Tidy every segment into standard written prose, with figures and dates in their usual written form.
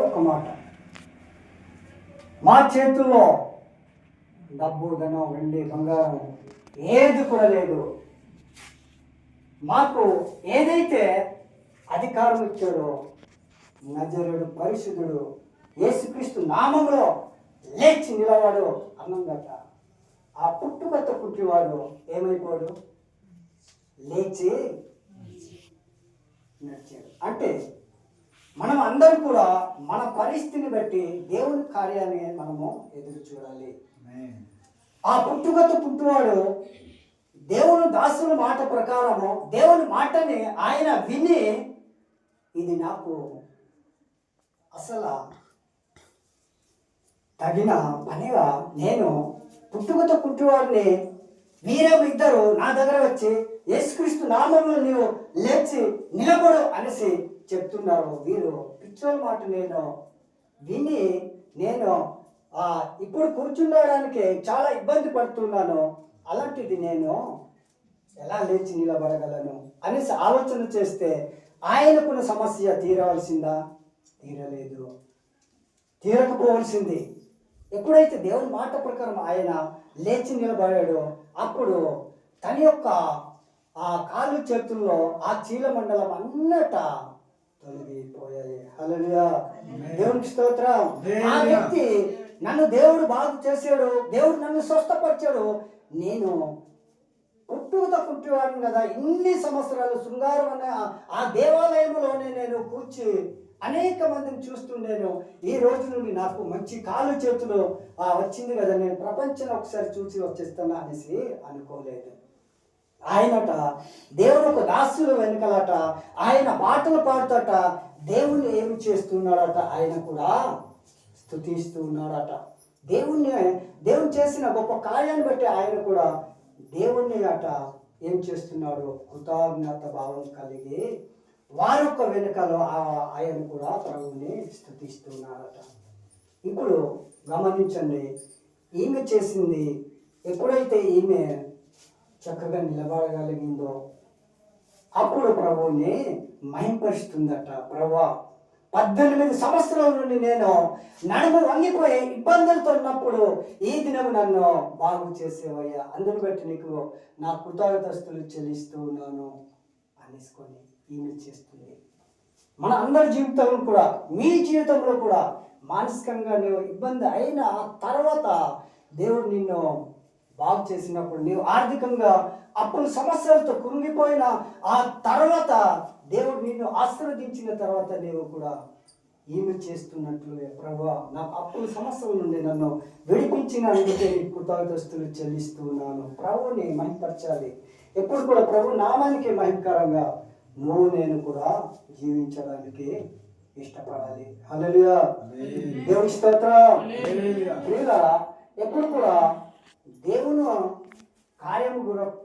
ఒక మాట, మా చేతుల్లో డబ్బు, ధనం, వెండి, బంగారం ఏది కూడా లేదు. మాకు ఏదైతే అధికారం ఇచ్చాడో నజరేయుడు పరిశుద్ధుడు యేసుక్రీస్తు నామంలో లేచి నిలవాడు అన్నందట. ఆ పుట్టుకతో పుట్టివాడు ఏమైపోయాడు? లేచి నడిచాడు. అంటే మనం అందరూ కూడా మన పరిస్థితిని బట్టి దేవుని కార్యాన్ని మనము ఎదురు చూడాలి. ఆ పుట్టుకతో పుట్టివాడు దేవుని దాసుల మాట ప్రకారము దేవుని మాటని ఆయన విని, ఇది నాకు అసలు తగిన పనిగా, నేను పుట్టుకతో పుట్టివాడిని, వీరేమో ఇద్దరు నా దగ్గర వచ్చి యేసుక్రీస్తు నామంలో నీవు లేచి నిలబడు అనేసి చెప్తున్నారు. వీరు పిచ్చోళ్ళ మాట నేను విని, నేను ఇప్పుడు కూర్చుండడానికి చాలా ఇబ్బంది పడుతున్నాను. అలాంటిది నేను ఎలా లేచి నిలబడగలను అనేసి ఆలోచన చేస్తే ఆయనకున్న సమస్య తీరవలసిందా? తీరలేదు, తీరకపోవలసింది. ఎప్పుడైతే దేవుని మాట ప్రకారం ఆయన లేచి నిలబడాడో అప్పుడు తన యొక్క ఆ కాళ్ళు చేతుల్లో ఆ చీల మండలం అన్నట తొలగిపోయాయి. హల్లెలూయా, దేవునికి స్తోత్రం. ఆ వ్యక్తి, నన్ను దేవుడు బాగు చేశాడు, దేవుడు నన్ను స్వస్థపరిచాడు, నేను పుట్టుకతో పుట్టివాడిని కదా, ఇన్ని సంవత్సరాలు శృంగారం అనే ఆ దేవాలయంలోనే నేను కూర్చి అనేక మందిని చూస్తుండేను. ఈ రోజు నుండి నాకు మంచి కాళ్ళు చేతులు వచ్చింది కదా, నేను ప్రపంచం ఒకసారి చూసి వచ్చేస్తాను అనేసి అనుకోలేదు. ఆయనట దేవుడు ఒక దాసుల వెనుకలట ఆయన పాటలు పాడుతట దేవుణ్ణి ఏమి చేస్తున్నాడట, ఆయన కూడా స్తుతిస్తూ ఉన్నాడట. దేవుని చేసిన గొప్ప కార్యాన్ని బట్టి ఆయన కూడా దేవుణ్ణి అట ఏం చేస్తున్నాడు? కృతజ్ఞత భావం కలిగి వారొక్క వెనుకలో ఆయన కూడా ప్రభువుని స్తుతిస్తున్నాడట. ఇప్పుడు గమనించండి, ఈమె చేసింది, ఎప్పుడైతే ఈమె చక్కగా నిలబడగలిగిందో అప్పుడు ప్రభువుని మహింపరుస్తుందట. ప్రభువా, 18 సంవత్సరాల నుండి నేను నడుము వంగిపోయే ఇబ్బందులతో ఉన్నప్పుడు ఈ దినం నన్ను బాగు చేసేవయ్యా, అందుని బట్టి నీకు నా కృతజ్ఞతలు చెల్లిస్తూ ఉన్నాను అనేసుకొని ఈమె చేస్తుంది. మన అందరి జీవితంలో కూడా, మీ జీవితంలో కూడా మానసికంగా నీవు ఇబ్బంది అయిన తర్వాత దేవుడు నిన్ను బాగు చేసినప్పుడు, నీవు ఆర్థికంగా అప్పుల సమస్యలతో కృంగిపోయిన ఆ తర్వాత దేవుడు నిన్ను ఆశీర్వదించిన తర్వాత నీవు కూడా ఈమె చేస్తున్నట్లు, ప్రభువా నాకు అప్పుల సమస్యల నుండి నన్ను విడిపించినందుకే కృతజ్ఞతలు చెల్లిస్తూ ఉన్నాను. ప్రభువుని మహిమపరచాలి. ఎప్పుడు కూడా ప్రభు నామానికి మహిమకరంగా నువ్వు నేను కూడా జీవించడానికి ఇష్టపడాలి. హల్లెలూయా, దేవుని స్తోత్రం. ప్రియులారా, ఎప్పుడు కూడా దేవుని కార్యము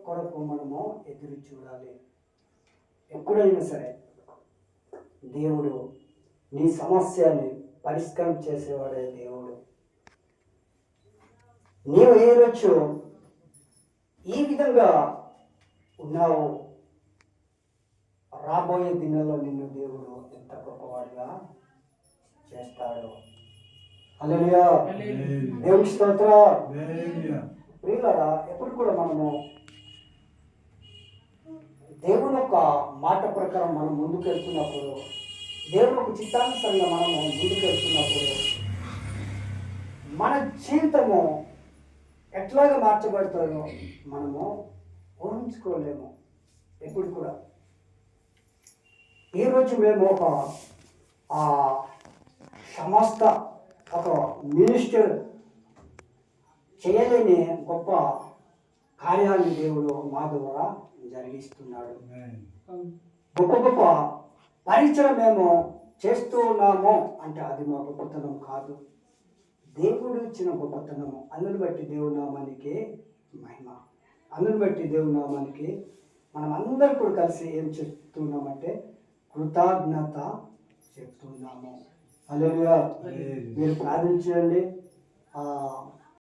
కొరకు మనము ఎదురు చూడాలి. ఎప్పుడైనా సరే దేవుడు నీ సమస్యని పరిష్కారం చేసేవాడే దేవుడు. నీవు ఏ రోజు ఈ విధంగా ఉన్నావు, రాబోయే దినాల్లో నిన్ను దేవుడు ఎంత గొప్పవాడిగా చేస్తాడు. హల్లెలూయా, దేవుని స్తోత్రం. ప్రియులారా, ఎప్పుడు కూడా మనము దేవుని యొక్క మాట ప్రకారం మనం ముందుకు వెళ్తున్నప్పుడు, దేవుని యొక్క చిత్తానుసారంగా మనము ముందుకు వెళ్తున్నప్పుడు మన జీవితము ఎట్లాగా మార్చబడతాయో మనము ఊహించుకోలేము. ఎప్పుడు కూడా ఈరోజు మేము ఒక సంస్థ, ఒక మినిస్టర్ చేయలేని గొప్ప కార్యాన్ని దేవుడు మా ద్వారా జరిగిస్తున్నాడు. గొప్ప గొప్ప పరిచయం మేము చేస్తూ ఉన్నాము అంటే అది మా గొప్పతనం కాదు, దేవుడు ఇచ్చిన గొప్పతనము. అందుని బట్టి దేవుని నామానికి మహిమ, అందుని బట్టి దేవుని నామానికి మనం అందరం కూడా కలిసి ఏం చెప్తున్నామంటే కృతజ్ఞత చెప్తున్నాము. హల్లెలూయా. మీరు ప్రార్థించండి.